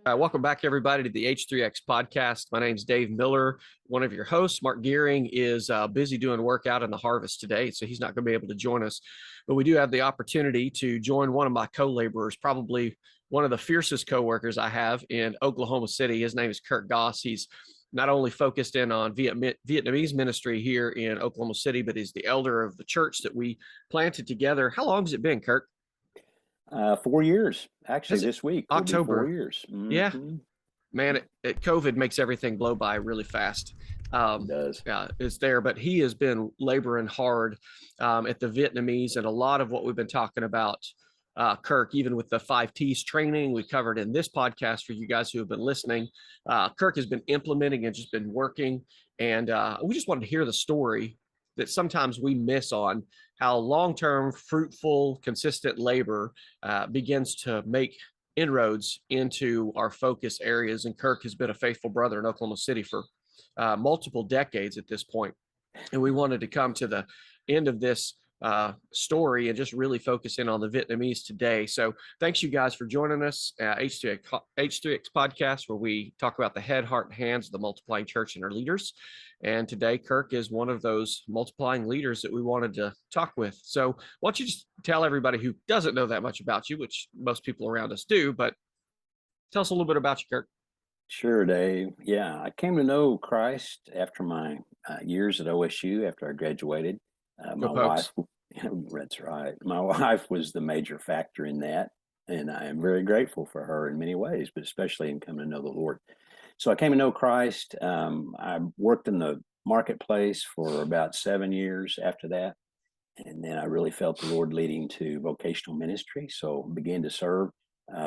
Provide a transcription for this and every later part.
Welcome back, everybody, to the H3X Podcast. My name's Dave Miller, one of your hosts. Mark Gearing is busy doing work out in the harvest today, so he's not going to be able to join us. But we do have the opportunity to join one of my co-laborers, probably one of the fiercest co-workers I have in Oklahoma City. His name is Kirk Goss. He's not only focused in on Vietnamese ministry here in Oklahoma City, but he's the elder of the church that we planted together. How long has it been, Kirk? 4 years, actually. This week, October. 4 years. Mm-hmm. Yeah, man. COVID makes everything blow by really fast. It does. Yeah, it's there, but he has been laboring hard at the Vietnamese, and a lot of what we've been talking about, Kirk, even with the 5 T's training we covered in this podcast for you guys who have been listening, Kirk has been implementing and just been working, and we just wanted to hear the story that sometimes we miss on how long-term, fruitful, consistent labor begins to make inroads into our focus areas. And Kirk has been a faithful brother in Oklahoma City for multiple decades at this point. And we wanted to come to the end of this story and just really focus in on the Vietnamese today. So thanks you guys for joining us at H3X Podcast, where we talk about the head, heart, and hands of the multiplying church and our leaders. And today, Kirk is one of those multiplying leaders that we wanted to talk with. So why don't you just tell everybody who doesn't know that much about you, which most people around us do, but tell us a little bit about you, Kirk. Sure, Dave. Yeah, I came to know Christ after my years at OSU, after I graduated. My wife, that's right. My wife was the major factor in that, and I am very grateful for her in many ways, but especially in coming to know the Lord. So I came to know Christ. I worked in the marketplace for about 7 years after that, and then I really felt the Lord leading to vocational ministry. So began to serve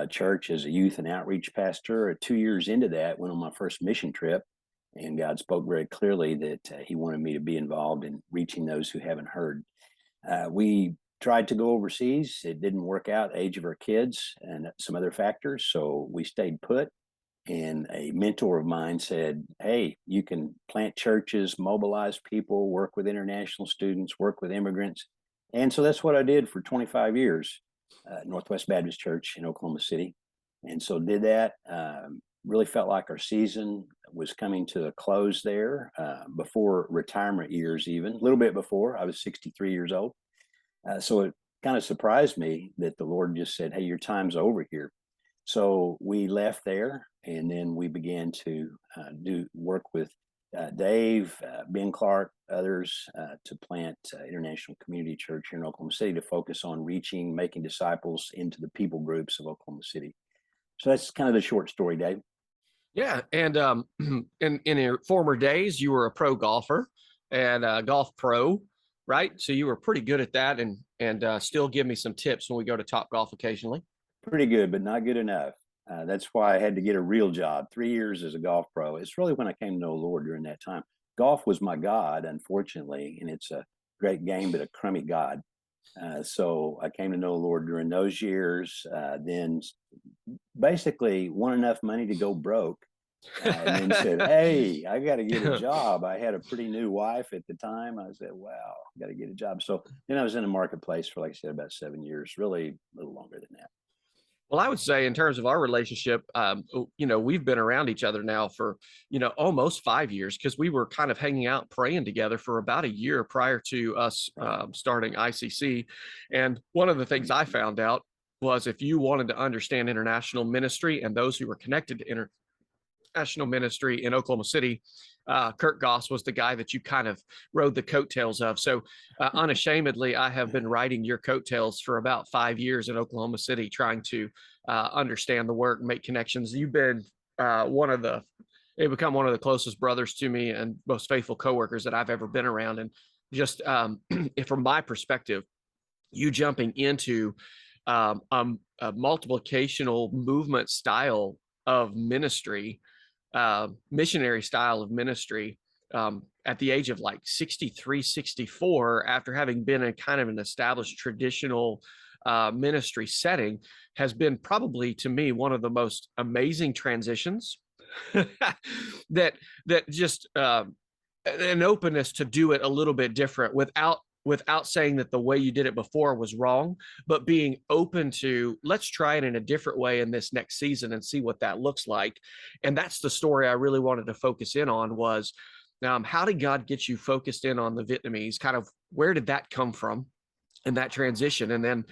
church as a youth and outreach pastor. 2 years into that, went on my first mission trip. And God spoke very clearly that he wanted me to be involved in reaching those who haven't heard. We tried to go overseas. It didn't work out, age of our kids and some other factors. So we stayed put. And a mentor of mine said, hey, you can plant churches, mobilize people, work with international students, work with immigrants. And so that's what I did for 25 years, Northwest Baptist Church in Oklahoma City. And so did that. Really felt like our season was coming to a close there before retirement years, even a little bit before. I was 63 years old. So it kind of surprised me that the Lord just said, hey, your time's over here. So we left there, and then we began to do work with Dave, Ben Clark, others to plant International Community Church here in Oklahoma City to focus on reaching, making disciples into the people groups of Oklahoma City. So that's kind of the short story, Dave. Yeah, and in your former days, you were a pro golfer and a golf pro, right? So you were pretty good at that, and still give me some tips when we go to Top Golf occasionally. Pretty good, but not good enough. That's why I had to get a real job. 3 years as a golf pro. It's really when I came to know the Lord during that time. Golf was my God, unfortunately, and it's a great game, but a crummy God. So I came to know the Lord during those years, then basically won enough money to go broke, and then said, hey, I got to get a job. I had a pretty new wife at the time. I said, wow, I got to get a job. So then I was in the marketplace for, like I said, about 7 years, really a little longer than that. Well, I would say in terms of our relationship, we've been around each other now for, almost 5 years, because we were kind of hanging out, praying together for about a year prior to us starting ICC. And one of the things I found out was if you wanted to understand international ministry and those who were connected to international ministry in Oklahoma City, Kirk Goss was the guy that you kind of rode the coattails of. So unashamedly, I have been riding your coattails for about 5 years in Oklahoma City, trying to understand the work, make connections. You've been become one of the closest brothers to me and most faithful coworkers that I've ever been around. And just from my perspective, you jumping into a multiplicational movement style of ministry, missionary style of ministry, at the age of like 63, 64, after having been in kind of an established traditional ministry setting, has been probably, to me, one of the most amazing transitions that just an openness to do it a little bit different without without saying that the way you did it before was wrong, but being open to, let's try it in a different way in this next season and see what that looks like. And that's the story I really wanted to focus in on was, how did God get you focused in on the Vietnamese? Kind of where did that come from in that transition? And then,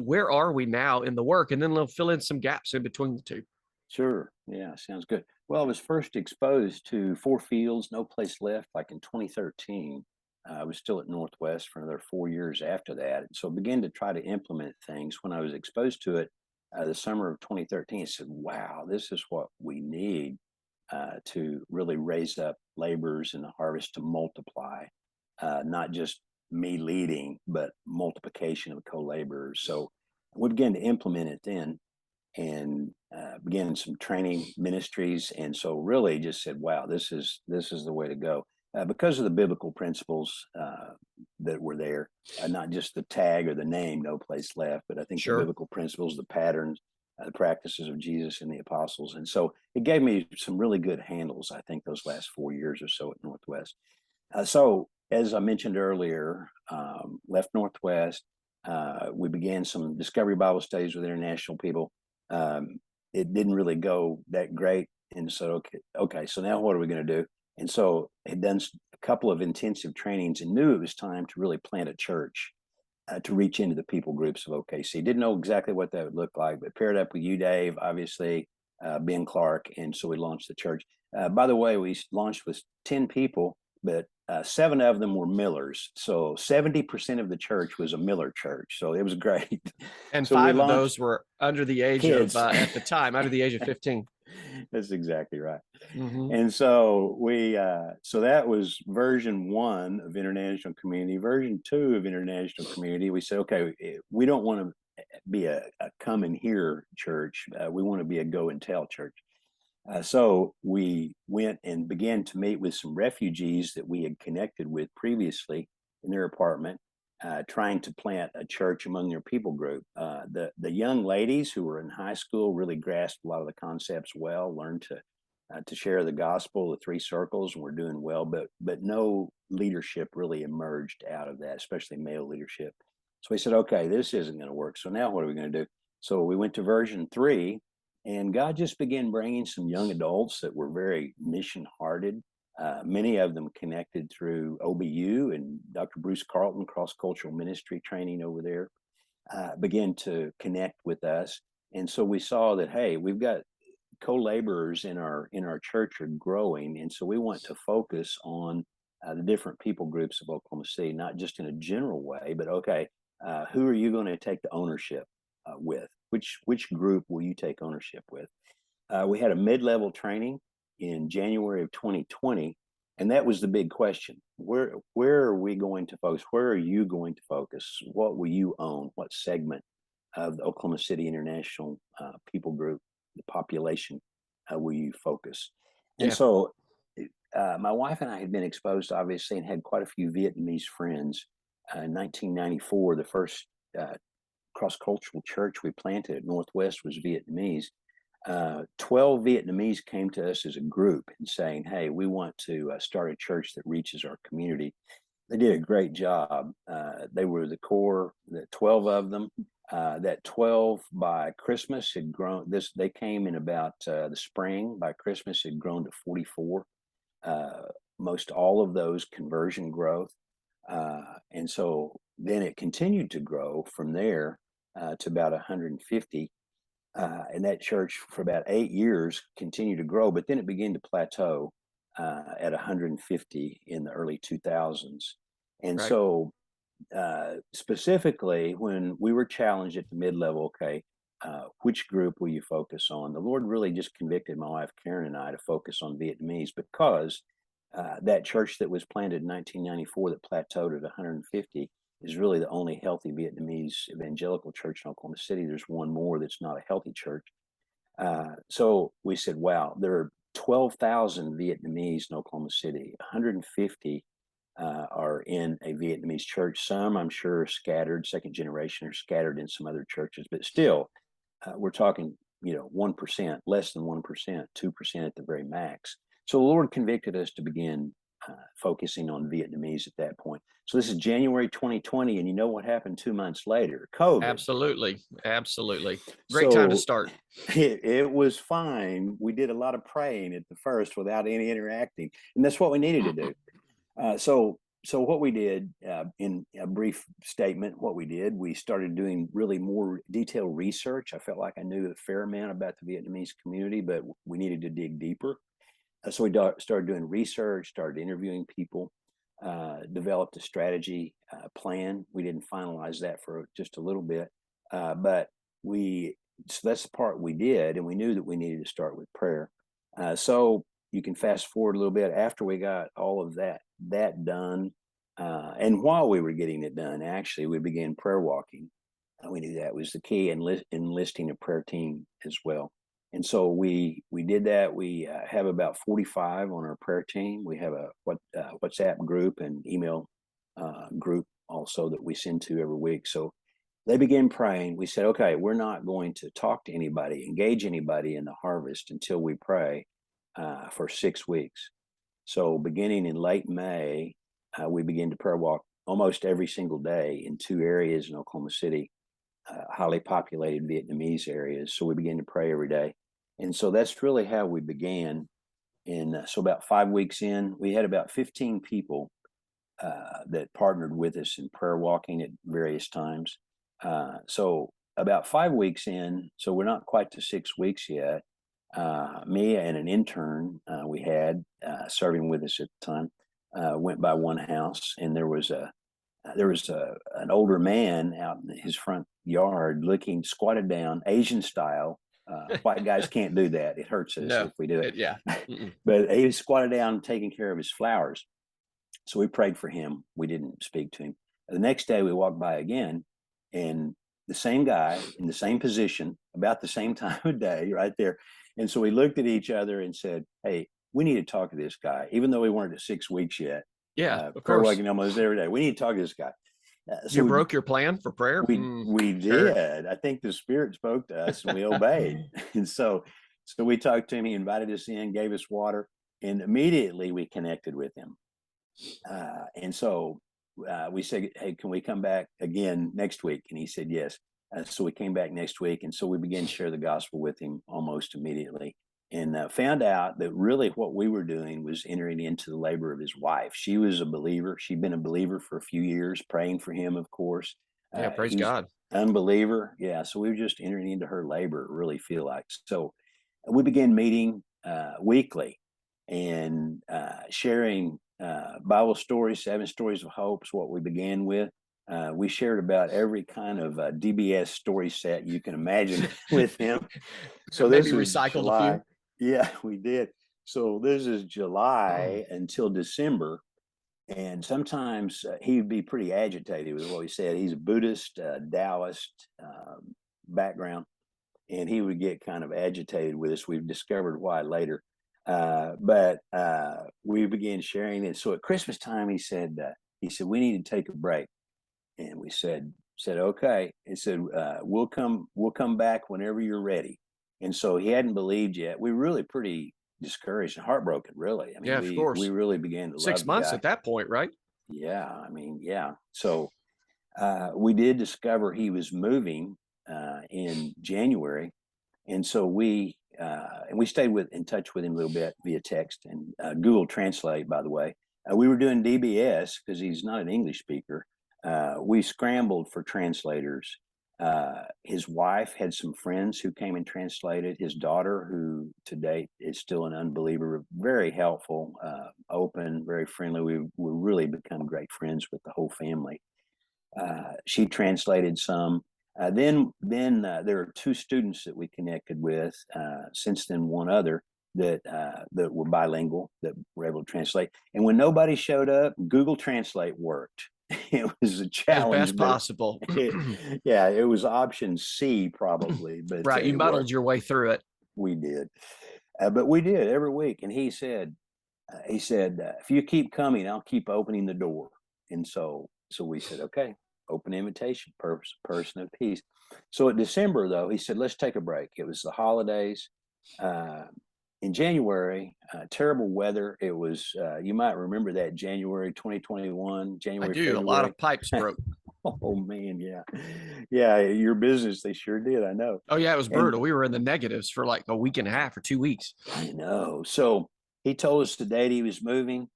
where are we now in the work? And then they'll fill in some gaps in between the two. Sure. Yeah, sounds good. Well, I was first exposed to Four Fields, No Place Left, like in 2013. I was still at Northwest for another 4 years after that. So I began to try to implement things. When I was exposed to it the summer of 2013, I said, wow, this is what we need to really raise up laborers in the harvest to multiply, not just me leading, but multiplication of co-laborers. So we began to implement it then and began some training ministries. And so really just said, wow, this is the way to go. Because of the biblical principles that were there, not just the tag or the name, No Place Left, but I think the biblical principles, the patterns, the practices of Jesus and the apostles. And so it gave me some really good handles, I think, those last 4 years or so at Northwest. So as I mentioned earlier, left Northwest, we began some Discovery Bible studies with international people. It didn't really go that great. And so, okay, so now what are we going to do? And so had done a couple of intensive trainings and knew it was time to really plant a church to reach into the people groups of OKC. Didn't know exactly what that would look like, but paired up with you, Dave, obviously, Ben Clark. And so we launched the church. By the way, we launched with 10 people, but 7 of them were Millers. So 70% of the church was a Miller church. So it was great. And so 5 of those were under the age kids. of, at the time, under the age of 15. That's exactly right. Mm-hmm. And so so that was version 1 of International Community. Version 2 of International Community, we said, okay, we don't want to be a come and hear church. We want to be a go and tell church. So we went and began to meet with some refugees that we had connected with previously in their apartment, trying to plant a church among their people group. The young ladies who were in high school really grasped a lot of the concepts well, learned to share the gospel, the 3 circles, and we're doing well, but no leadership really emerged out of that, especially male leadership. So we said, okay, this isn't going to work. So now what are we going to do? So we went to version 3, and God just began bringing some young adults that were very mission-hearted. Many of them connected through OBU and Dr. Bruce Carlton, cross-cultural ministry training over there, began to connect with us. And so we saw that, hey, we've got co-laborers in our church are growing. And so we want to focus on the different people groups of Oklahoma City, not just in a general way, but okay, who are you going to take the ownership with? Which group will you take ownership with? We had a mid-level training in January of 2020, and that was the big question. Where are we going to focus? Where are you going to focus? What will you own? What segment of the Oklahoma City International people group, the population, will you focus? Yeah. And so my wife and I had been exposed, obviously, and had quite a few Vietnamese friends. In 1994, the first cross-cultural church we planted at Northwest was Vietnamese. 12 Vietnamese came to us as a group and saying, hey, we want to start a church that reaches our community. They did a great job. They were the core, the 12 of them. That 12 by Christmas had grown. They came in about the spring. By Christmas, had grown to 44. Most all of those conversion growth. And so then it continued to grow from there to about 150. And that church for about 8 years continued to grow, but then it began to plateau at 150 in the early 2000s. And Right. so specifically when we were challenged at the mid-level, okay, which group will you focus on? The Lord really just convicted my wife, Karen, and I to focus on Vietnamese because that church that was planted in 1994 that plateaued at 150 is really the only healthy Vietnamese evangelical church in Oklahoma City. There's one more that's not a healthy church. So we said, wow, there are 12,000 Vietnamese in Oklahoma City. 150 are in a Vietnamese church. Some, I'm sure, are scattered, second generation, are scattered in some other churches. But still, we're talking, 1%, less than 1%, 2% at the very max. So the Lord convicted us to begin focusing on Vietnamese at that point. So this is January 2020, and you know what happened 2 months later? COVID. Absolutely. Great time to start. It was fine. We did a lot of praying at the first without any interacting, and that's what we needed to do. So what we did, in a brief statement, we started doing really more detailed research. I felt like I knew a fair amount about the Vietnamese community, but we needed to dig deeper. So we started doing research, started interviewing people, developed a strategy plan. We didn't finalize that for just a little bit, but so that's the part we did, and we knew that we needed to start with prayer. So you can fast forward a little bit after we got all of that done. And while we were getting it done, actually, we began prayer walking. We knew that was the key, and enlisting a prayer team as well. And so we did that. We have about 45 on our prayer team. We have a WhatsApp group and email group also that we send to every week. So they began praying. We said, okay, we're not going to talk to anybody, engage anybody in the harvest until we pray for 6 weeks. So beginning in late May, we began to prayer walk almost every single day in 2 areas in Oklahoma City, highly populated Vietnamese areas. So we began to pray every day. And so that's really how we began. And so about 5 weeks in, we had about 15 people that partnered with us in prayer walking at various times. So about 5 weeks in, so we're not quite to 6 weeks yet, me and an intern we had serving with us at the time went by one house, and there was an older man out in his front yard looking squatted down, Asian style. White guys can't do that. It hurts us if we do it. Yeah. But he was squatted down taking care of his flowers. So we prayed for him. We didn't speak to him. The next day we walked by again, and the same guy in the same position, about the same time of day, right there. And so we looked at each other and said, hey, we need to talk to this guy, even though we weren't at 6 weeks yet. Yeah, of prayer course. walking almost every day. We need to talk to this guy. So you broke your plan for prayer? We did. I think the Spirit spoke to us, and we obeyed. And so we talked to him. He invited us in, gave us water, and immediately we connected with him. And so we said, hey, can we come back again next week? And he said yes. So we came back next week, and so we began to share the gospel with him almost immediately, and found out that really what we were doing was entering into the labor of his wife. She was a believer. She'd been a believer for a few years, praying for him, of course. Yeah, praise God. Unbeliever. Yeah, so we were just entering into her labor, really feel like. So we began meeting weekly and sharing Bible stories, 7 stories of hope is what we began with. We shared about every kind of DBS story set you can imagine with him. So maybe this is recycled July. a few. Yeah, we did. So this is July until December. And sometimes he would be pretty agitated with what he said. He's a Buddhist, Taoist background, and he would get kind of agitated with us. We've discovered why later. But we began sharing it. So at Christmas time, he said, we need to take a break. And we said, okay. He said, we'll come back whenever you're ready. And so he hadn't believed yet. We were really pretty discouraged and heartbroken, really. I mean, of course. We really began to love 6 months the guy at that point, right? Yeah. I mean, yeah. So we did discover he was moving in January. And so we stayed in touch with him a little bit via text and Google Translate, by the way. We were doing DBS because he's not an English speaker. We scrambled for translators. His wife had some friends who came and translated. His daughter, who to date is still an unbeliever, very helpful, open, very friendly. We really become great friends with the whole family. She translated some. Then there are 2 students that we connected with. Since then, one other that were bilingual that were able to translate. And when nobody showed up, Google Translate worked. It was a challenge. As best possible. It was option C probably, but right. You muddled your way through it. We did, but we did every week. And he said, if you keep coming, I'll keep opening the door. And so we said, okay, open invitation, person of peace. So at December though, he said, let's take a break. It was the holidays. in January, terrible weather. It was, you might remember that January 2021, I January, do. A lot February. of pipes broke. Oh man, yeah, yeah. Your business, they sure did. I know. Oh yeah, it was And brutal. We were in the negatives for like a week and a half or 2 weeks. I know. So he told us the date he was moving.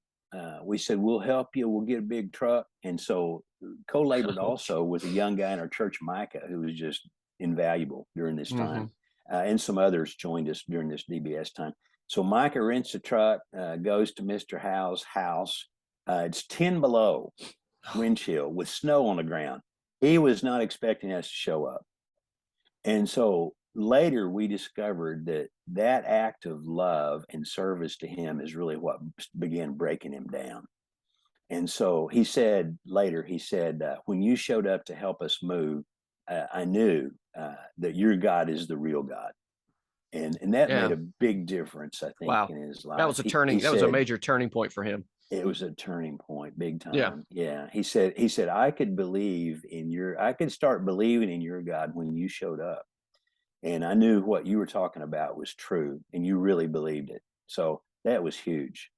We said, we'll help you. We'll get a big truck. And so co-labored also with a young guy in our church, Micah, who was just invaluable during this time. And some others joined us during this DBS time. So Micah rents a truck, goes to Mr. Howe's house. It's 10 below wind chill with snow on the ground. He was not expecting us to show up. And so later we discovered that that act of love and service to him is really what began breaking him down. And so he said later, he said, when you showed up to help us move, I knew that your God is the real God. And that made a big difference, I think, wow. in his life. That was a turning. That was a major turning point for him. It was a turning point, big time. Yeah. Yeah. He said, I could start believing in your God when you showed up. And I knew what you were talking about was true, and you really believed it. So that was huge.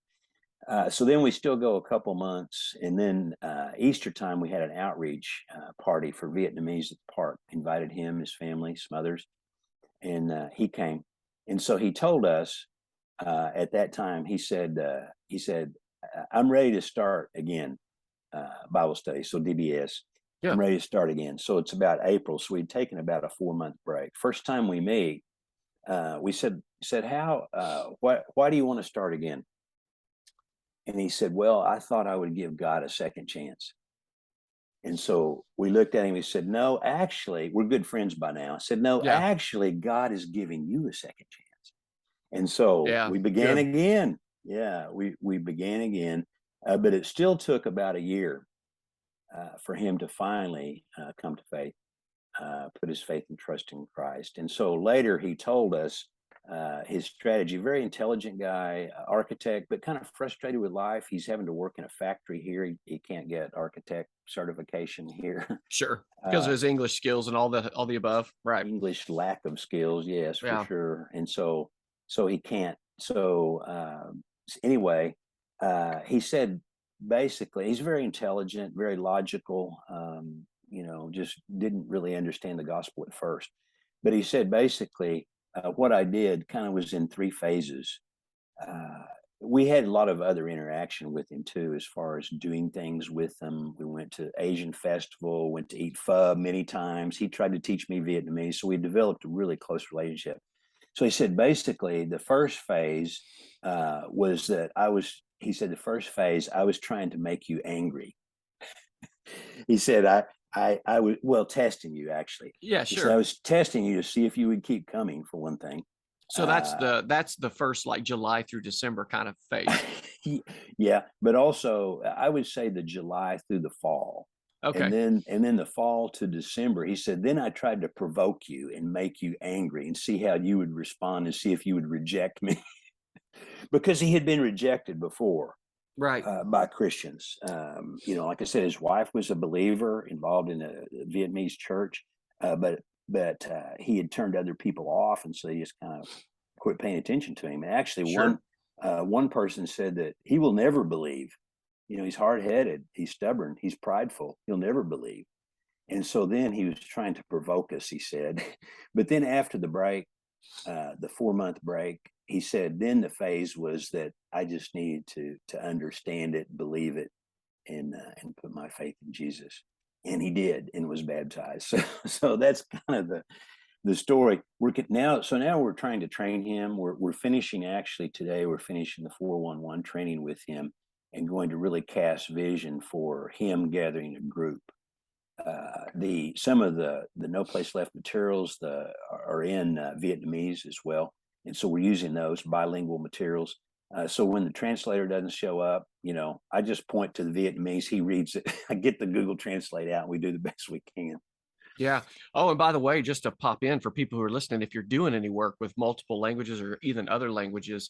So then we still go a couple months, and then Easter time we had an outreach party for Vietnamese at the park. Invited him, his family, some others, and he came. And so he told us at that time. He said, "I'm ready to start again, Bible study." So DBS. Yeah. I'm ready to start again. So it's about April. So we'd taken about a 4-month break. First time we meet, we said, why do you want to start again? And he said, well, I thought I would give God a second chance. And so we looked at him. We said, no, actually, we're good friends by now. I said, no, actually, God is giving you a second chance. And so we began again. Yeah, we began again. But it still took about a year for him to finally come to faith, put his faith and trust in Christ. And so later he told us his strategy, very intelligent guy, architect, but kind of frustrated with life. He's having to work in a factory here. He can't get architect certification here. Sure. Because of his English skills and all the above. Right. English lack of skills. Yes, for sure. And so he can't. So anyway, he said, basically, he's very intelligent, very logical, just didn't really understand the gospel at first. But he said, basically, what I did kind of was in 3 phases. We had a lot of other interaction with him, too, as far as doing things with him. We went to Asian festival, went to eat pho many times. He tried to teach me Vietnamese. So we developed a really close relationship. So he said, basically, the first phase was that he said, the first phase, I was trying to make you angry. He said, I was, testing you, actually. Yeah, sure. He said, I was testing you to see if you would keep coming, for one thing. So that's the first, like, July through December kind of phase. Yeah. But also I would say the July through the fall. Okay. And then the fall to December, he said, then I tried to provoke you and make you angry and see how you would respond and see if you would reject me. Because he had been rejected before, right, by Christians. Like I said, his wife was a believer involved in a Vietnamese church, but he had turned other people off, and so he just kind of quit paying attention to him. And actually, one person said that he will never believe. He's hard-headed, he's stubborn, he's prideful. He'll never believe. And so then he was trying to provoke us, he said. But then after the break, the 4-month break, he said, then the phase was that I just needed to understand it, believe it, and put my faith in Jesus. And he did, and was baptized. So that's kind of the story. Now we're trying to train him. We're finishing, actually today, we're finishing the 411 training with him and going to really cast vision for him gathering a group. Some of the No Place Left materials are in Vietnamese as well. And so we're using those bilingual materials. So when the translator doesn't show up, I just point to the Vietnamese, he reads it. I get the Google Translate out, and we do the best we can. Yeah. Oh, and by the way, just to pop in for people who are listening, if you're doing any work with multiple languages or even other languages,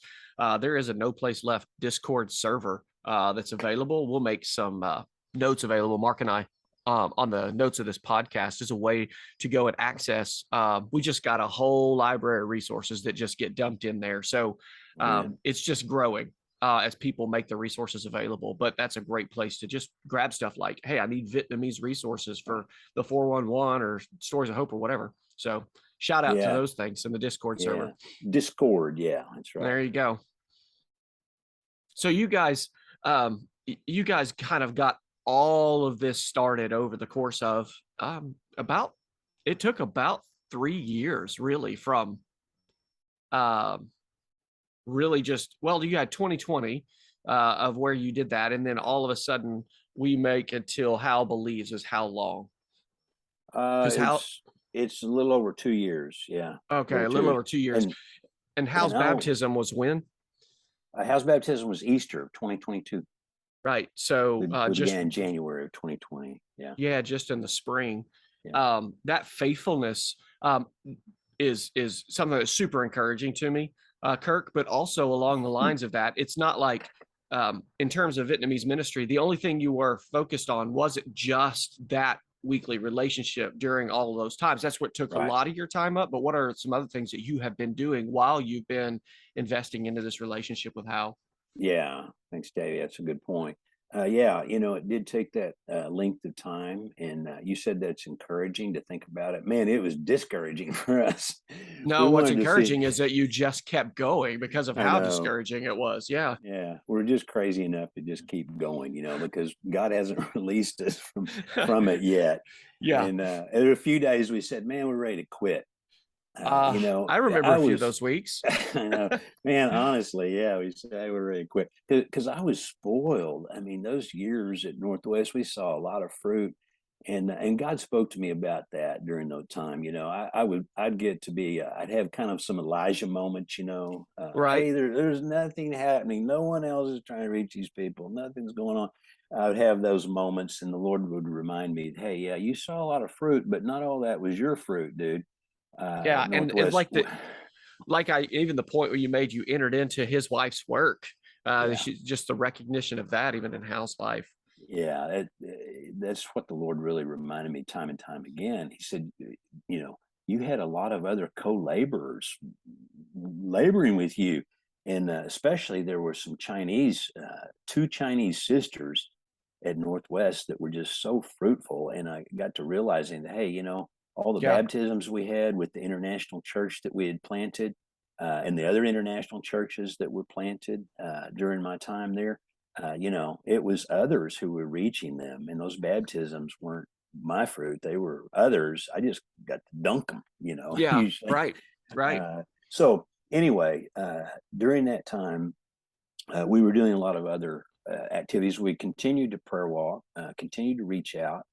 there is a No Place Left Discord server that's available. We'll make some notes available. Mark and I on the notes of this podcast is a way to go and access. We just got a whole library of resources that just get dumped in there. So it's just growing as people make the resources available. But that's a great place to just grab stuff like, hey, I need Vietnamese resources for the 411 or Stories of Hope or whatever. So shout out to those things in the Discord server. Discord, that's right. There you go. So you guys kind of got all of this started over the course of it took about 3 years really from really just, well, you had 2020 of where you did that. And then all of a sudden we make until Hal believes is how long? It's a little over 2 years. Yeah. Okay. A little over 2 years. And Hal's baptism was when? Hal's baptism was Easter 2022. Right. So just in January of 2020. Yeah. Yeah. Just in the spring. Yeah. That faithfulness is something that's super encouraging to me, Kirk, but also along the lines of that, it's not like in terms of Vietnamese ministry, the only thing you were focused on wasn't just that weekly relationship during all of those times. That's what took a lot of your time up. But what are some other things that you have been doing while you've been investing into this relationship with Hal? Yeah, thanks, Davey. That's a good point. It did take that length of time, and you said that's encouraging to think about it. Man, it was discouraging for us. No, what's encouraging is that you just kept going because of how discouraging it was. Yeah, we're just crazy enough to just keep going, because God hasn't released us from it yet. And there were a few days we said, "Man, we're ready to quit." I remember a few of those weeks. I know, man, honestly, we say we're ready to quit because I was spoiled. I mean, those years at Northwest, we saw a lot of fruit, and God spoke to me about that during those time. I'd get to be, I'd have kind of some Elijah moments. Right? Hey, there's nothing happening. No one else is trying to reach these people. Nothing's going on. I would have those moments, and the Lord would remind me, "Hey, you saw a lot of fruit, but not all that was your fruit, dude." And even the point where you made, you entered into his wife's work, just the recognition of that even in Hal's life. That's what the Lord really reminded me time and time again. He said, you had a lot of other co-laborers laboring with you, and especially there were some two Chinese sisters at Northwest that were just so fruitful, and I got to realizing that, hey, all the baptisms we had with the international church that we had planted, and the other international churches that were planted during my time there, it was others who were reaching them, and those baptisms weren't my fruit; they were others. I just got to dunk them, Yeah, usually. right. So anyway, during that time, we were doing a lot of other activities. We continued to prayer walk, continued to reach out.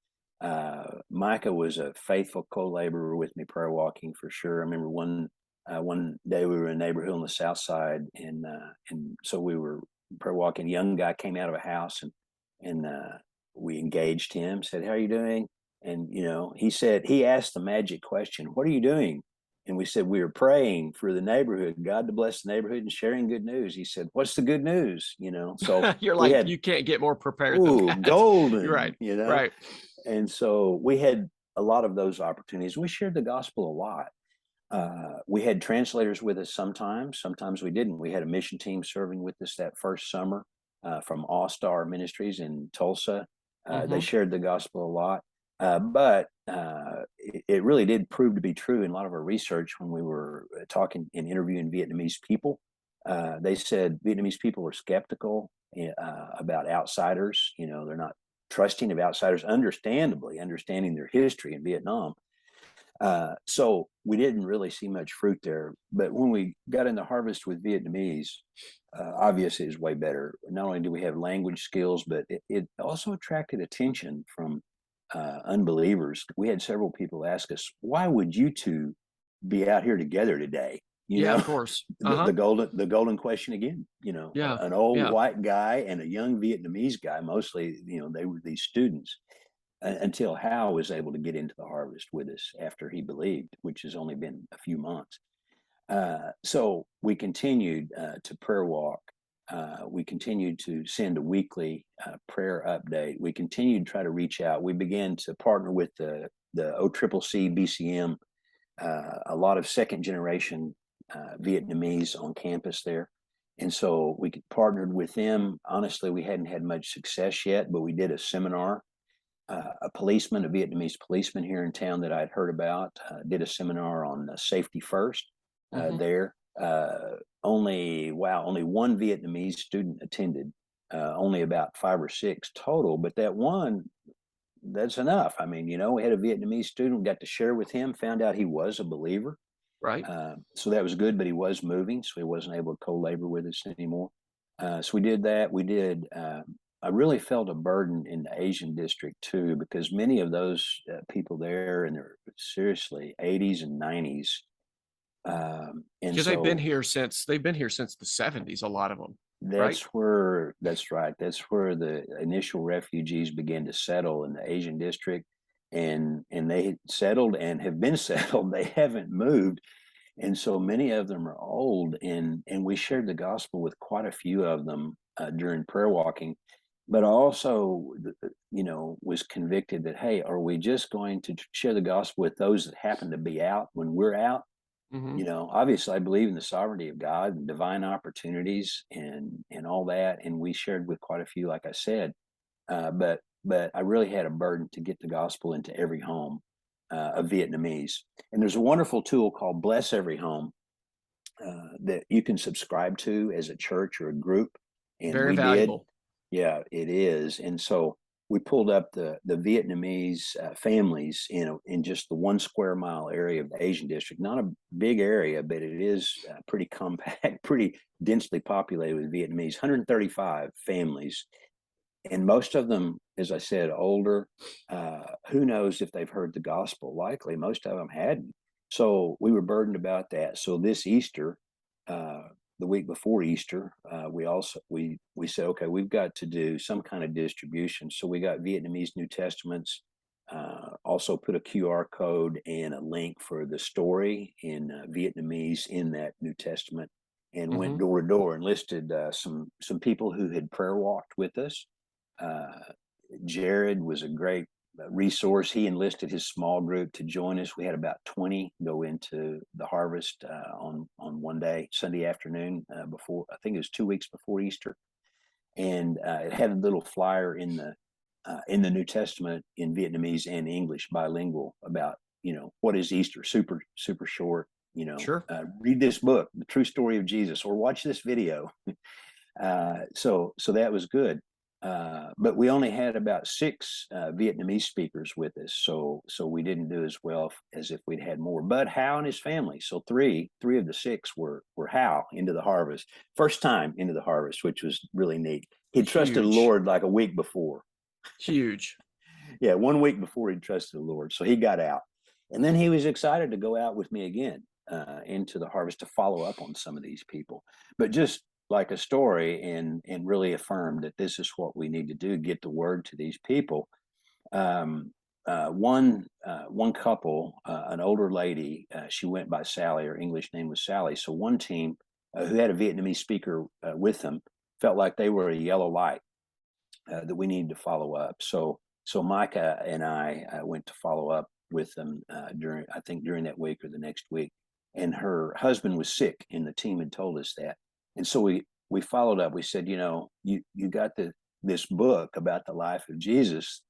Micah was a faithful co-laborer with me prayer walking for sure. I remember one day we were in a neighborhood on the south side, and so we were prayer walking. A young guy came out of a house, and we engaged him, said, "How are you doing?" And he asked the magic question, "What are you doing?" And we said, "We were praying for the neighborhood, God to bless the neighborhood and sharing good news." He said, "What's the good news?" So you're like, you can't get more prepared than that. Golden, right? Right. And so we had a lot of those opportunities. We shared the gospel a lot. We had translators with us sometimes we didn't. We had a mission team serving with us that first summer from All Star Ministries in Tulsa. They shared the gospel a lot. But it really did prove to be true in a lot of our research when we were talking and interviewing Vietnamese people. They said Vietnamese people were skeptical about outsiders. They're not trusting of outsiders, understandably, understanding their history in Vietnam. So we didn't really see much fruit there. But when we got into harvest with Vietnamese, obviously it was way better. Not only do we have language skills, but it also attracted attention from unbelievers. We had several people ask us, "Why would you two be out here together today?" Of course. The golden question again. An old white guy and a young Vietnamese guy. Mostly, they were these students. Until Hal was able to get into the harvest with us after he believed, which has only been a few months. So we continued to prayer walk. We continued to send a weekly prayer update. We continued to try to reach out. We began to partner with the OKC BCM, a lot of second generation Vietnamese on campus there. And so we partnered with them. Honestly, we hadn't had much success yet, but we did a seminar. A Vietnamese policeman here in town that I'd heard about, did a seminar on safety first there. Only one Vietnamese student attended, only about 5 or 6 total, but that one, that's enough. I mean, we had a Vietnamese student, got to share with him, found out he was a believer. Right. So that was good, but he was moving, so he wasn't able to co-labor with us anymore. So we did that. I really felt a burden in the Asian district too, because many of those people there in their seriously 80s and 90s. And because so they've been here since the 70s, a lot of them. that's right. That's where the initial refugees began to settle in the Asian district, and they settled and have been settled. They haven't moved. And so many of them are old, and we shared the gospel with quite a few of them during prayer walking. But I also, was convicted that, hey, are we just going to share the gospel with those that happen to be out when we're out? Mm-hmm. Obviously I believe in the sovereignty of God and divine opportunities and all that. And we shared with quite a few, like I said, but I really had a burden to get the gospel into every home of Vietnamese. And there's a wonderful tool called Bless Every Home that you can subscribe to as a church or a group. And Very we valuable. did. Yeah, it is. And so we pulled up the Vietnamese families in just the 1 square mile area of the Asian district. Not a big area, but it is pretty compact, pretty densely populated with Vietnamese. 135 families, and most of them, as I said, older. Who knows if they've heard the gospel? Likely, most of them hadn't. So we were burdened about that. So this Easter, the week before Easter, we said, okay, we've got to do some kind of distribution. So we got Vietnamese New Testaments, also put a QR code and a link for the story in Vietnamese in that New Testament, and went door to door and listed some people who had prayer walked with us. Jared was a great resource. He enlisted his small group to join us. We had about 20 go into the harvest on one day, Sunday afternoon, before, I think it was 2 weeks before Easter. And it had a little flyer in the New Testament in Vietnamese and English, bilingual, about, what is Easter? Super, super short, Sure. Read this book, The True Story of Jesus, or watch this video. So that was good. But we only had about 6 Vietnamese speakers with us, so we didn't do as well as if we'd had more. But Hal and his family, so three of the 6 were Hal into the harvest, first time into the harvest, which was really neat. He trusted the Lord like a week before. Huge. Yeah, 1 week before he trusted the Lord, so he got out, and then he was excited to go out with me again into the harvest to follow up on some of these people, but just like a story, and really affirmed that this is what we need to do, get the word to these people. One couple, an older lady, she went by Sally, her English name was Sally. So one team who had a Vietnamese speaker with them felt like they were a yellow light that we needed to follow up. So Micah and I went to follow up with them during that week or the next week. And her husband was sick, and the team had told us that. And so we followed up. We said, you got this book about the life of Jesus.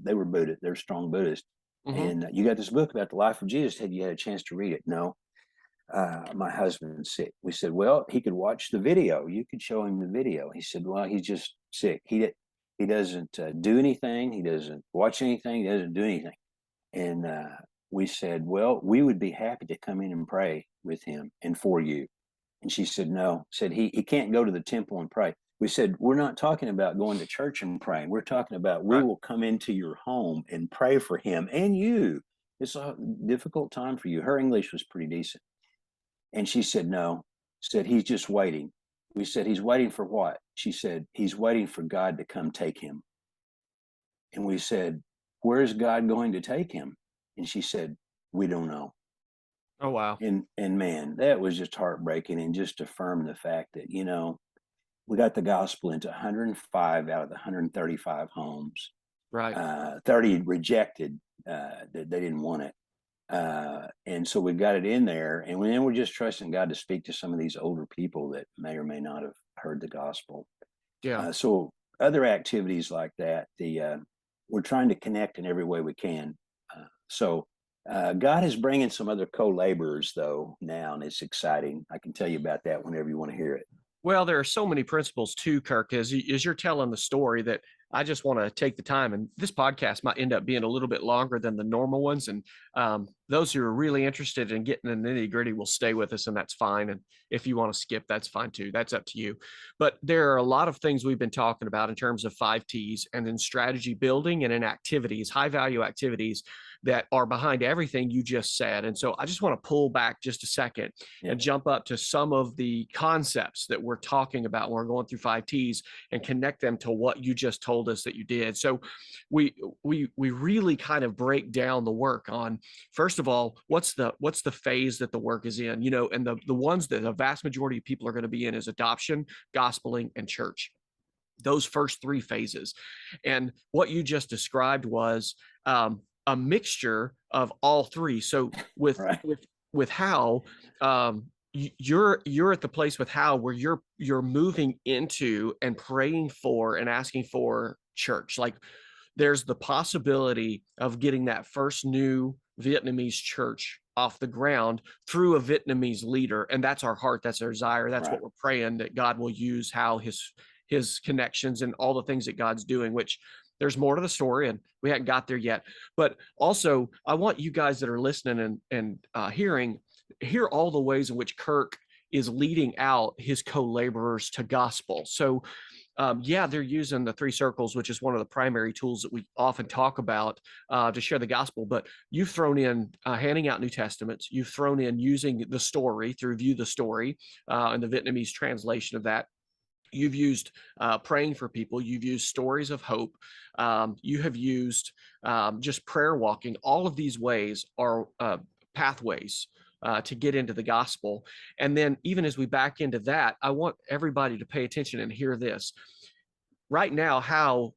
They were Buddhist. They're strong Buddhist. And you got this book about the life of Jesus. Have you had a chance to read it? No. My husband's sick. We said, well, he could watch the video. You could show him the video. He said, well, he's just sick. He doesn't do anything. He doesn't watch anything. He doesn't do anything. And we said, well, we would be happy to come in and pray with him and for you. And she said, no, said he can't go to the temple and pray. We said, we're not talking about going to church and praying. We're talking about we will come into your home and pray for him and you. It's a difficult time for you. Her English was pretty decent. And she said, no, said he's just waiting. We said, he's waiting for what? She said, he's waiting for God to come take him. And we said, where's God going to take him? And she said, we don't know. Oh, wow. And man, that was just heartbreaking, and just affirmed the fact that, we got the gospel into 105 out of the 135 homes. Right. 30 rejected, that they didn't want it. And so we got it in there, and then we're just trusting God to speak to some of these older people that may or may not have heard the gospel. Yeah. So other activities like that, we're trying to connect in every way we can. God is bringing some other co-laborers though now, and it's exciting. I can tell you about that whenever you want to hear it. Well, there are so many principles too, Kirk, as you're telling the story, that I just want to take the time, and this podcast might end up being a little bit longer than the normal ones. And those who are really interested in getting in the nitty gritty will stay with us, and that's fine. And if you want to skip, that's fine too. That's up to you. But there are a lot of things we've been talking about in terms of 5 T's and in strategy building and in activities, high value activities that are behind everything you just said. And so I just want to pull back just a second and jump up to some of the concepts that we're talking about when we're going through 5 T's and connect them to what you just told us that you did. So we really kind of break down the work on, first of all, what's the phase that the work is in, and the ones that the vast majority of people are going to be in is adoption, gospeling, and church. Those first 3 phases. And what you just described was a mixture of all 3. So with how you're at the place with how where you're moving into and praying for and asking for church. Like there's the possibility of getting that first new Vietnamese church off the ground through a Vietnamese leader. And that's our heart. That's our desire. That's what we're praying, that God will use how his connections and all the things that God's doing, which there's more to the story and we haven't got there yet. But also I want you guys that are listening and hear all the ways in which Kirk is leading out his co-laborers to gospel. So they're using the 3 circles, which is one of the primary tools that we often talk about to share the gospel. But you've thrown in handing out New Testaments. You've thrown in using the story through View the Story and the Vietnamese translation of that. You've used praying for people. You've used stories of hope. You have used just prayer walking. All of these ways are pathways to get into the gospel. And then even as we back into that, I want everybody to pay attention and hear this. Right now, how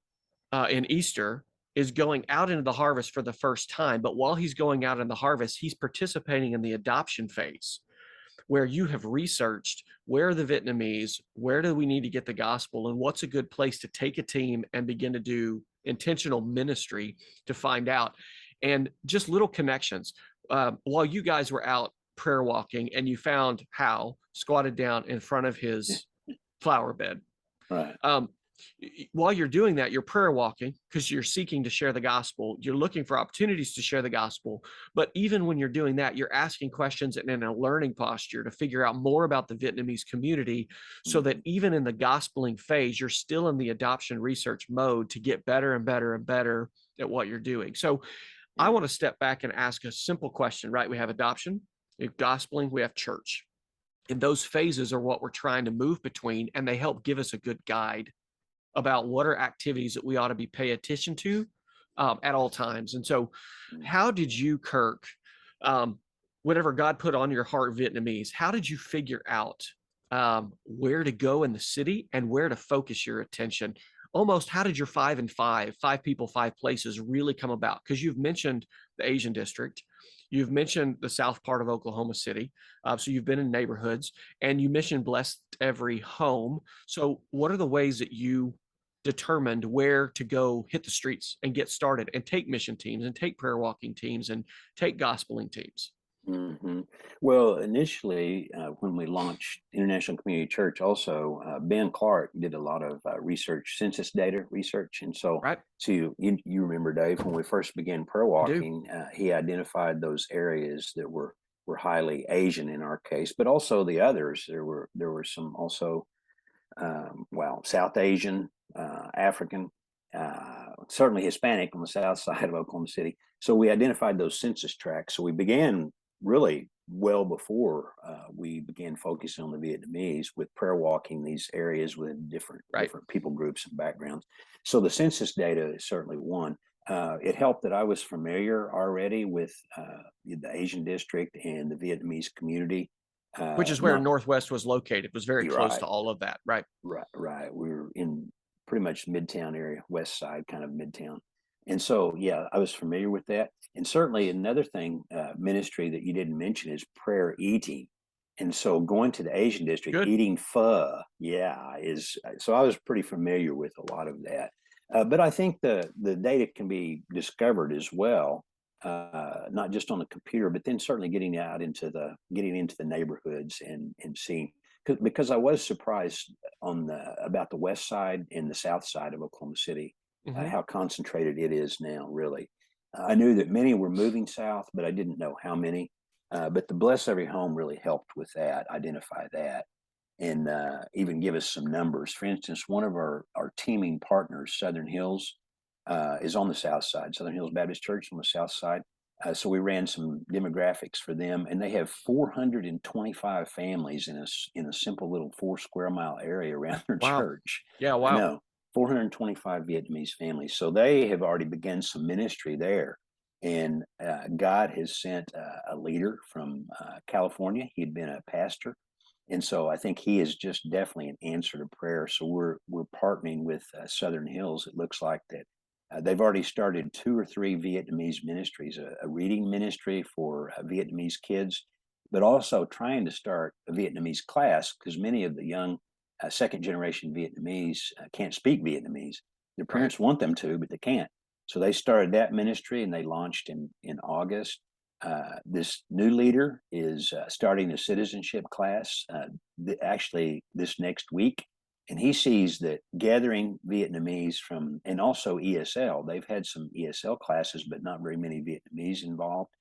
in Easter is going out into the harvest for the first time. But while he's going out in the harvest, he's participating in the adoption phase, where you have researched where are the Vietnamese, where do we need to get the gospel, and what's a good place to take a team and begin to do intentional ministry to find out. And just little connections. While you guys were out prayer walking and you found Hal squatted down in front of his flower bed. Right. While you're doing that, you're prayer walking because you're seeking to share the gospel. You're looking for opportunities to share the gospel. But even when you're doing that, you're asking questions and in a learning posture to figure out more about the Vietnamese community so that even in the gospeling phase, you're still in the adoption research mode to get better and better and better at what you're doing. So I want to step back and ask a simple question, right? We have adoption, we have gospeling, we have church. And those phases are what we're trying to move between, and they help give us a good guide about what are activities that we ought to be paying attention to at all times. And so how did you, Kirk, whatever God put on your heart, Vietnamese, how did you figure out where to go in the city and where to focus your attention? Almost, how did your 5 and 5 people, 5 places really come about? Because you've mentioned the Asian district, you've mentioned the south part of Oklahoma City, so you've been in neighborhoods, and you mentioned blessed every home. So what are the ways that you determined where to go hit the streets and get started and take mission teams and take prayer walking teams and take gospeling teams? Mm-hmm. Well, initially, when we launched International Community Church, also Ben Clark did a lot of research, census data research, and so you remember, Dave, when we first began prayer walking, he identified those areas that were highly Asian in our case, but also the others. There were some also South Asian, African, certainly Hispanic on the south side of Oklahoma City. So we identified those census tracts. So we began really well before we began focusing on the Vietnamese with prayer walking these areas with different people groups and backgrounds. So the census data is certainly one. It helped that I was familiar already with the Asian district and the Vietnamese community. Which is where Northwest was located. It was very close to all of that, right? Right. We were in pretty much Midtown area, West Side, kind of Midtown. And so, yeah, I was familiar with that. And certainly another thing, ministry that you didn't mention is prayer eating. And so going to the Asian district, eating pho, so I was pretty familiar with a lot of that. But I think the data can be discovered as well, not just on the computer, but then certainly getting into the neighborhoods and seeing, because I was surprised about the west side and the south side of Oklahoma City, how concentrated it is now. Really, I knew that many were moving south, but I didn't know how many. But the Bless Every Home really helped with that, identify that, and even give us some numbers. For instance, one of our teaming partners, Southern Hills, is on the south side. Southern Hills Baptist Church on the south side. So we ran some demographics for them, and they have 425 families in a simple little 4 square mile area around their church. Yeah, wow. I know, 425 Vietnamese families. So they have already begun some ministry there. And God has sent a leader from California. He'd been a pastor. And so I think he is just definitely an answer to prayer. So we're partnering with Southern Hills. It looks like that. They've already started 2 or 3 Vietnamese ministries, a reading ministry for Vietnamese kids, but also trying to start a Vietnamese class, because many of the young second generation Vietnamese can't speak Vietnamese. Their parents want them to, but they can't. So they started that ministry, and they launched in August. This new leader is starting a citizenship class actually this next week. And he sees that gathering Vietnamese and also ESL, they've had some ESL classes, but not very many Vietnamese involved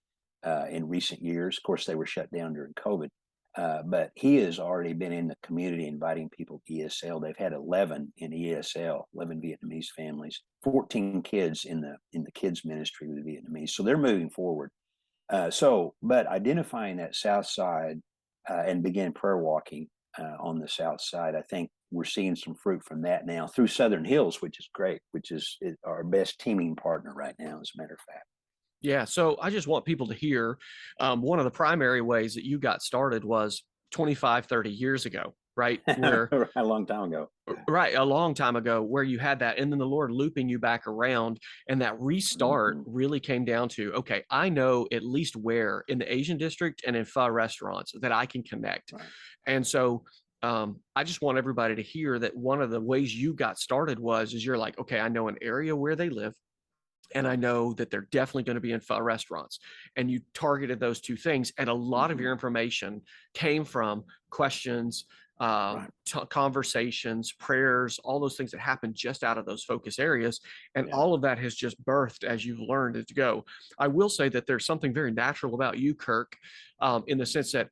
in recent years. Of course, they were shut down during COVID. But he has already been in the community inviting people to ESL. They've had 11 in ESL, 11 Vietnamese families, 14 kids in the kids ministry with Vietnamese. So they're moving forward. But identifying that south side and begin prayer walking on the south side, I think we're seeing some fruit from that now through Southern Hills, which is great, which is our best teaming partner right now, as a matter of fact. Yeah. So I just want people to hear one of the primary ways that you got started was 25, 30 years ago, right? Where a long time ago. Right. A long time ago, where you had that, and then the Lord looping you back around, and that restart really came down to, okay, I know at least where in the Asian district and in pho restaurants that I can connect. Right. And so I just want everybody to hear that one of the ways you got started is you're like, okay, I know an area where they live, and I know that they're definitely going to be in pho restaurants. And you targeted those 2 things. And a lot of your information came from questions, conversations, prayers, all those things that happen just out of those focus areas. And all of that has just birthed as you've learned it to go. I will say that there's something very natural about you, Kirk, in the sense that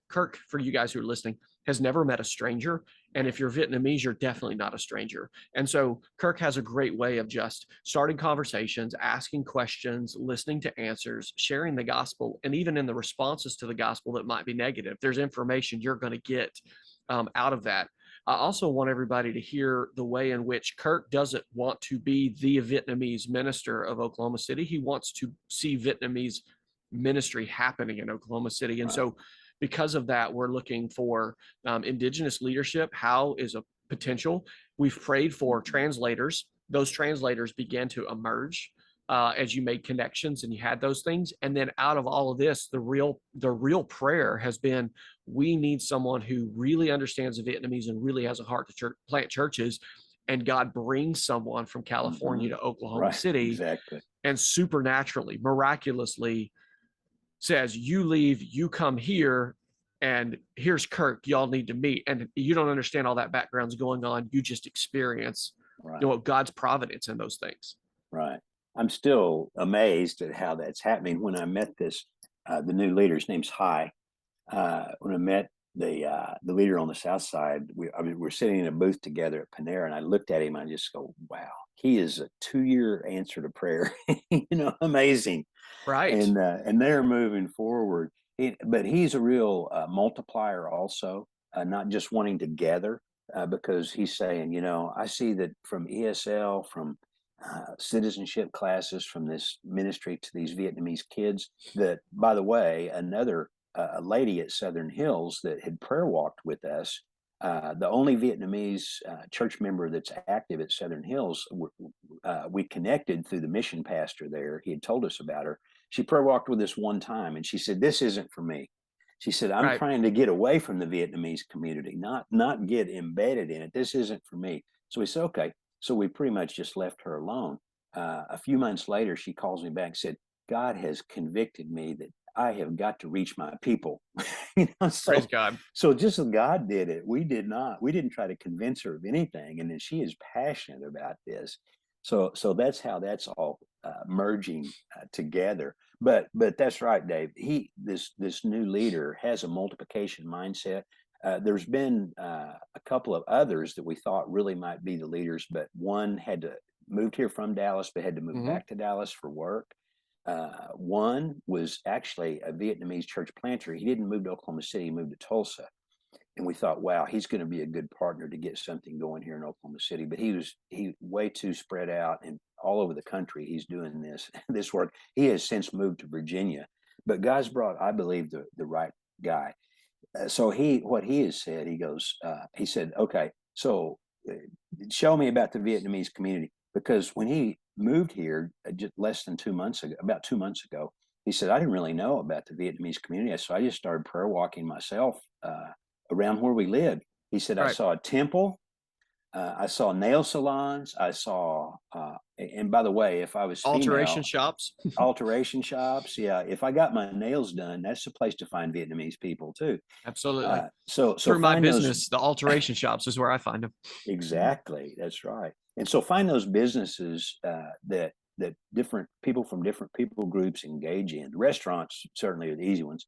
Kirk, for you guys who are listening, has never met a stranger. And if you're Vietnamese, you're definitely not a stranger. And so Kirk has a great way of just starting conversations, asking questions, listening to answers, sharing the gospel, and even in the responses to the gospel that might be negative, there's information you're going to get out of that. I also want everybody to hear the way in which Kirk doesn't want to be the Vietnamese minister of Oklahoma City. He wants to see Vietnamese ministry happening in Oklahoma City. And so because of that, we're looking for indigenous leadership. How is a potential? We've prayed for translators. Those translators began to emerge as you made connections and you had those things. And then out of all of this, the real prayer has been, we need someone who really understands the Vietnamese and really has a heart to plant churches. And God brings someone from California to Oklahoma City, and supernaturally, miraculously says, you leave, you come here, and here's Kirk, y'all need to meet. And you don't understand all that background's going on. You just experience God's providence in those things. Right. I'm still amazed at how that's happening. When I met the new leader, his name's Hai. When I met the leader on the south side, we're sitting in a booth together at Panera, and I looked at him. I just go, wow, he is a 2-year answer to prayer. Amazing. Right. And they're moving forward. But he's a real multiplier also, not just wanting to gather, because he's saying, I see that from ESL, from citizenship classes, from this ministry to these Vietnamese kids, that, by the way, another a lady at Southern Hills that had prayer walked with us. The only Vietnamese church member that's active at Southern Hills. We connected through the mission pastor there. He had told us about her. She prayer walked with us one time, and she said, "This isn't for me." She said, "I'm Right. trying to get away from the Vietnamese community, not get embedded in it. This isn't for me." So we said, "Okay." So we pretty much just left her alone. A few months later, she calls me back and said, "God has convicted me that I have got to reach my people." Praise God. So just as God did it, we didn't try to convince her of anything. And then she is passionate about this. So that's how that's all merging together. But that's right, Dave. This new leader has a multiplication mindset. There's been a couple of others that we thought really might be the leaders, but one had to moved here from Dallas, but had to move back to Dallas for work. One was actually a Vietnamese church planter. He didn't move to Oklahoma City, he moved to Tulsa. And we thought, wow, he's going to be a good partner to get something going here in Oklahoma City. But he way too spread out and all over the country. He's doing this work. He has since moved to Virginia. But God's brought, I believe, the right guy. So what he has said, he said, okay, so show me about the Vietnamese community. Because when he moved here just less than 2 months ago, about 2 months ago, he said, I didn't really know about the Vietnamese community. So I just started prayer walking myself around where we lived. He said, I saw a temple. I saw nail salons. I saw, and by the way, if I was alteration shops, alteration shops. Yeah. If I got my nails done, that's the place to find Vietnamese people too. Absolutely. So through my business, the alteration shops is where I find them. Exactly. That's right. And so find those businesses that different people from different people groups engage in. The restaurants certainly are the easy ones.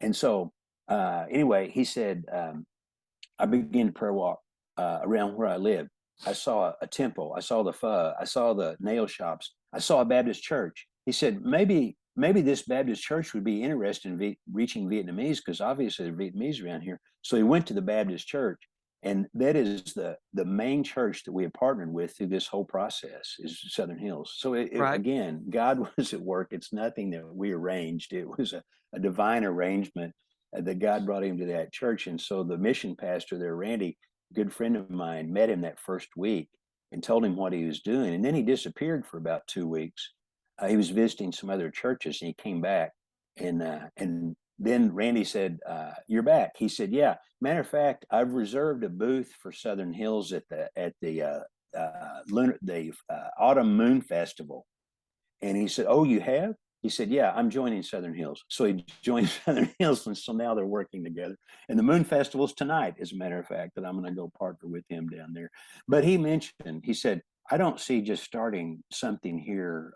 And so anyway, he said, I began to prayer walk around where I lived. I saw a temple. I saw the pho. I saw the nail shops. I saw a Baptist church. He said, maybe this Baptist church would be interested in reaching Vietnamese, because obviously there are Vietnamese around here. So he went to the Baptist church. And that is the main church that we have partnered with through this whole process is Southern Hills. So again, God was at work. It's nothing that we arranged. It was a divine arrangement that God brought him to that church. And so the mission pastor there, Randy, a good friend of mine, met him that first week and told him what he was doing. And then he disappeared for about 2 weeks. He was visiting some other churches, and he came back. And then Randy said, "You're back." He said, "Yeah. Matter of fact, I've reserved a booth for Southern Hills at the Autumn Moon Festival." And he said, "Oh, you have?" He said, "Yeah, I'm joining Southern Hills." So he joined Southern Hills, and so now they're working together. And the Moon Festival's tonight, as a matter of fact, that I'm going to go partner with him down there. But he said, "I don't see just starting something here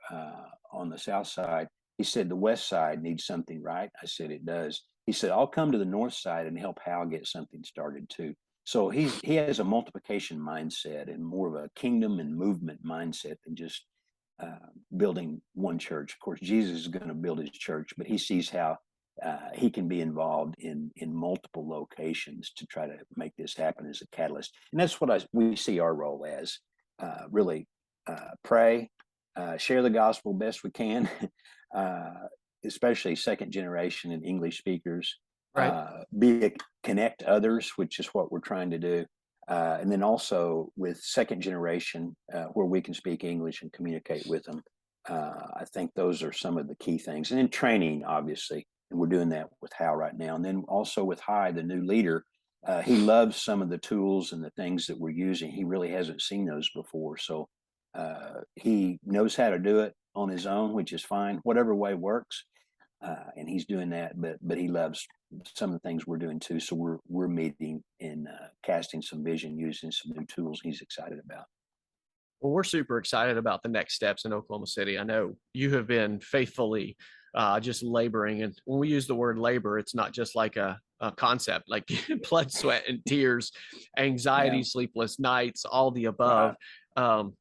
on the south side." He said, "The west side needs something, right?" I said, "It does." He said, "I'll come to the north side and help Hal get something started too." So he has a multiplication mindset and more of a kingdom and movement mindset than just building one church. Of course, Jesus is going to build his church, but he sees how he can be involved in multiple locations to try to make this happen as a catalyst. And that's what we see our role as. Really pray, share the gospel best we can, especially second generation and English speakers. Connect others, which is what we're trying to do. And then also with second generation, where we can speak English and communicate with them. I think those are some of the key things. And then training, obviously, and we're doing that with Hal right now. And then also with Hai, the new leader, he loves some of the tools and the things that we're using. He really hasn't seen those before. So he knows how to do it on his own, which is fine, whatever way works. And he's doing that, but he loves some of the things we're doing too. So we're meeting and casting some vision using some new tools he's excited about. Well, we're super excited about the next steps in Oklahoma City. I know you have been faithfully just laboring. And when we use the word labor, it's not just like a concept, like blood, sweat, and tears, anxiety, sleepless nights, all the above.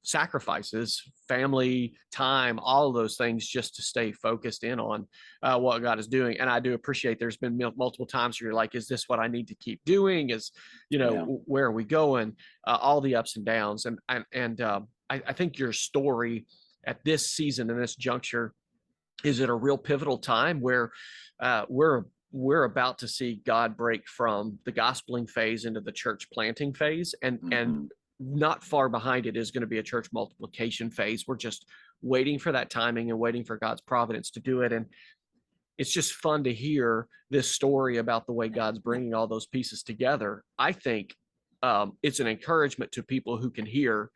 Sacrifices, family time, all of those things just to stay focused in on what God is doing. And I do appreciate there's been multiple times where you're like, is this what I need to keep doing? Where are we going? All the ups and downs. And I think your story at this season and this juncture is at a real pivotal time where we're we're about to see God break from the gospeling phase into the church planting phase. And not far behind it is going to be a church multiplication phase. We're just waiting for that timing and waiting for God's providence to do it. And it's just fun to hear this story about the way God's bringing all those pieces together. I think it's an encouragement to people who can hear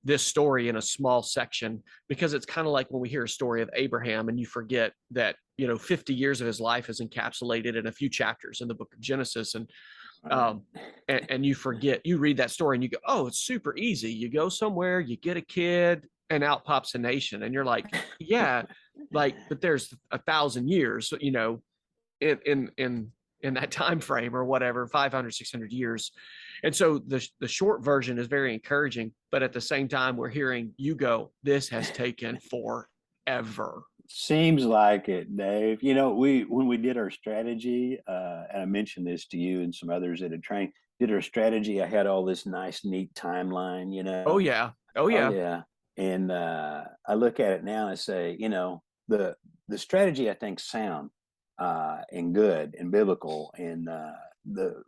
this story in a small section, because it's kind of like when we hear a story of Abraham and you forget that, 50 years of his life is encapsulated in a few chapters in the book of Genesis. And you forget, you read that story and you go, oh, it's super easy. You go somewhere, you get a kid, and out pops a nation. And you're like, yeah, but there's 1,000 years, in that time frame or whatever, 500, 600 years. And so the short version is very encouraging, but at the same time, we're hearing you go, this has taken forever. Seems like it, Dave. When we did our strategy, and I mentioned this to you and some others that had trained, did our strategy, I had all this nice, neat timeline, Oh, yeah. Oh, yeah. And I look at it now and I say, the strategy, I think, sound and good and biblical, and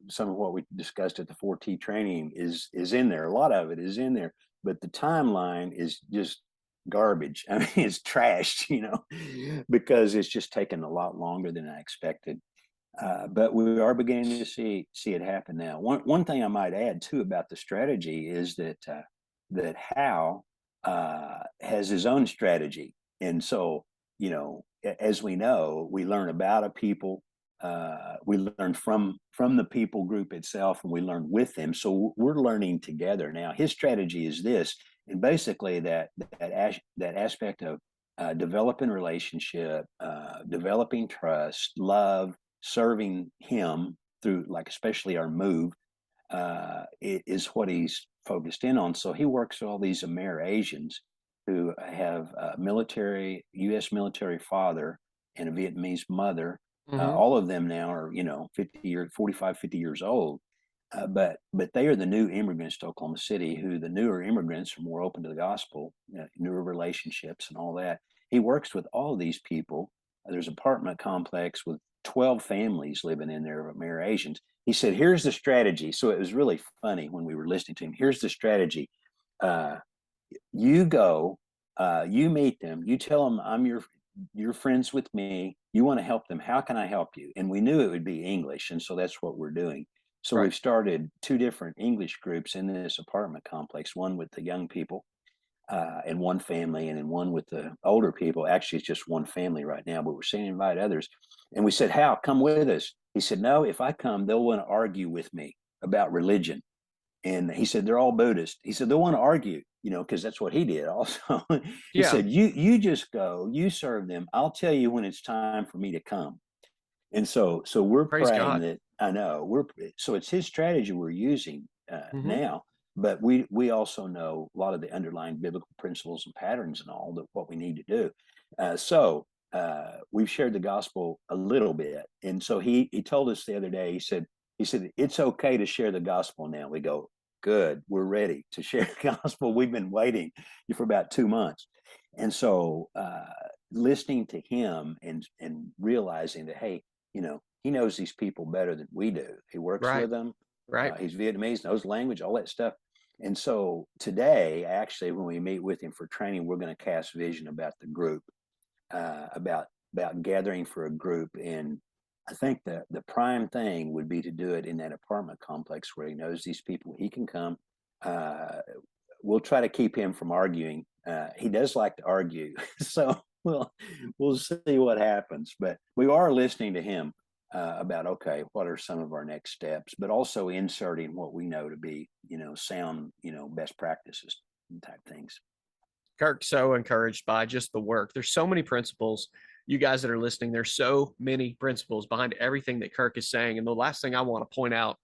some of what we discussed at the 4T training is in there. A lot of it is in there, but the timeline is just garbage. I mean, it's trashed, because it's just taken a lot longer than I expected. But we are beginning to see it happen now. One thing I might add too about the strategy is that Hal has his own strategy, and so as we know, we learn about a people. We learn from the people group itself, and we learn with them. So we're learning together now. His strategy is this, and basically that aspect of developing relationship, developing trust, love, serving him through, like, especially our move, is what he's focused in on. So he works with all these Amer-Asians who have a U.S. military father and a Vietnamese mother. All of them now are, 45, 50 years old. But they are the new immigrants to Oklahoma City, who the newer immigrants are more open to the gospel, newer relationships and all that. He works with all of these people. There's an apartment complex with 12 families living in there of Amer-Asians. He said, here's the strategy. So it was really funny when we were listening to him. Here's the strategy. You go, you meet them, you tell them you're friends with me. You want to help them. How can I help you? And we knew it would be English. And so that's what we're doing. So We've started 2 different English groups in this apartment complex, one with the young people and one family, and then one with the older people. Actually, it's just one family right now, but we're saying invite others. And we said, Hal, come with us. He said, no, if I come, they'll want to argue with me about religion. And he said, they're all Buddhist. He said, they'll want to argue, because that's what he did also. He said, you just go, you serve them. I'll tell you when it's time for me to come. And so we're Praise praying God. that, I know, so it's his strategy we're using now, but we also know a lot of the underlying biblical principles and patterns and all that what we need to do. So we've shared the gospel a little bit. And so he told us the other day, he said, it's okay to share the gospel now. We go, good, we're ready to share the gospel. We've been waiting for about 2 months. And so listening to him and realizing that, hey, he knows these people better than we do. He works with them. Right. He's Vietnamese, knows language, all that stuff. And so today, actually, when we meet with him for training, we're going to cast vision about the group, about gathering for a group. And I think the prime thing would be to do it in that apartment complex where he knows these people. He can come. We'll try to keep him from arguing. He does like to argue, so we'll see what happens. But we are listening to him about, okay, what are some of our next steps, but also inserting what we know to be, sound, best practices type things. Kirk, so encouraged by just the work. There's so many principles. You guys that are listening, there's so many principles behind everything that Kirk is saying. And the last thing I want to point out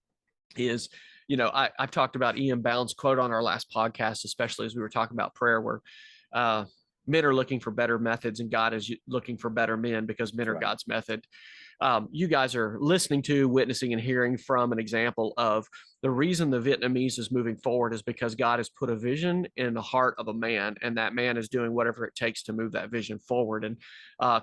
is, I've talked about Ian Bound's quote on our last podcast, especially as we were talking about prayer, where men are looking for better methods and God is looking for better men, because men are God's method. You guys are listening to, witnessing, and hearing from an example of the reason the Vietnamese is moving forward is because God has put a vision in the heart of a man, and that man is doing whatever it takes to move that vision forward. And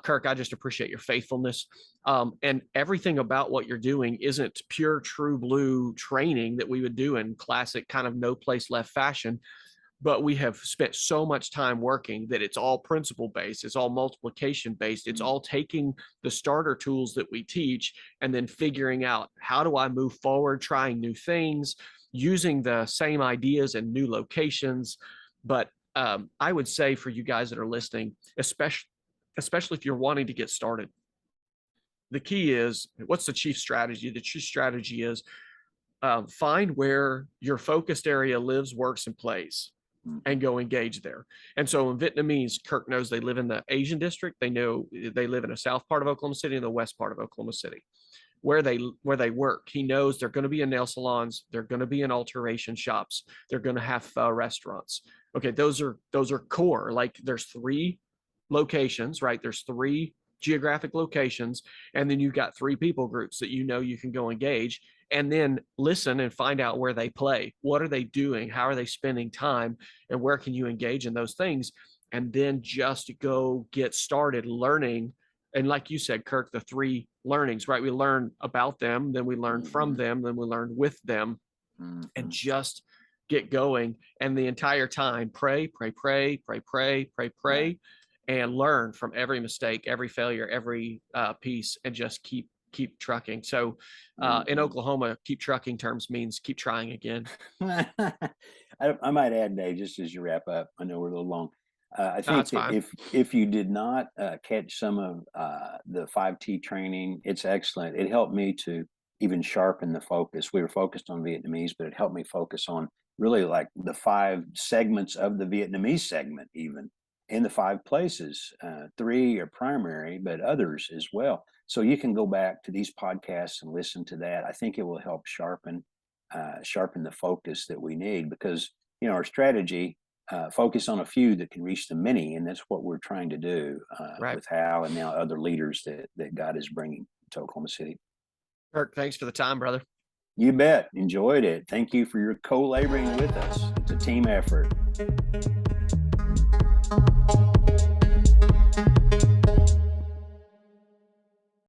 Kirk, I just appreciate your faithfulness. And everything about what you're doing isn't pure, true blue training that we would do in classic kind of no place left fashion. But we have spent so much time working that it's all principle based, it's all multiplication based, it's all taking the starter tools that we teach and then figuring out, how do I move forward, trying new things, using the same ideas in new locations. But I would say for you guys that are listening, especially if you're wanting to get started, the key is, what's the chief strategy? The chief strategy is find where your focused area lives, works, and plays, and go engage there. And so in Vietnamese, Kirk knows they live in the Asian district. They know they live in the south part of Oklahoma City and the west part of Oklahoma City. Where they work, he knows they're going to be in nail salons, they're going to be in alteration shops, they're going to have restaurants. Okay, those are core. Like, there's 3 locations, right? There's 3 geographic locations, and then you've got 3 people groups that you know you can go engage, and then listen and find out where they play. What are they doing? How are they spending time? And where can you engage in those things? And then just go get started learning. And like you said, Kirk, the 3 learnings, right? We learn about them, then we learn from them, then we learn with them, and just get going. And the entire time, pray, and learn from every mistake, every failure, every piece, and just keep trucking. So in Oklahoma, keep trucking terms means keep trying again. I might add, Dave, just as you wrap up, I know we're a little long. I think if you did not catch some of the 5T training, it's excellent. It helped me to even sharpen the focus. We were focused on Vietnamese, but it helped me focus on really like the 5 segments of the Vietnamese segment, even in the 5 places. 3 are primary, but others as well. So you can go back to these podcasts and listen to that. I think it will help sharpen the focus that we need, because our strategy, focus on a few that can reach the many, and that's what we're trying to do with Hal and now other leaders that God is bringing to Oklahoma City. Kirk, thanks for the time, brother. You bet. Enjoyed it. Thank you for your co-laboring with us. It's a team effort.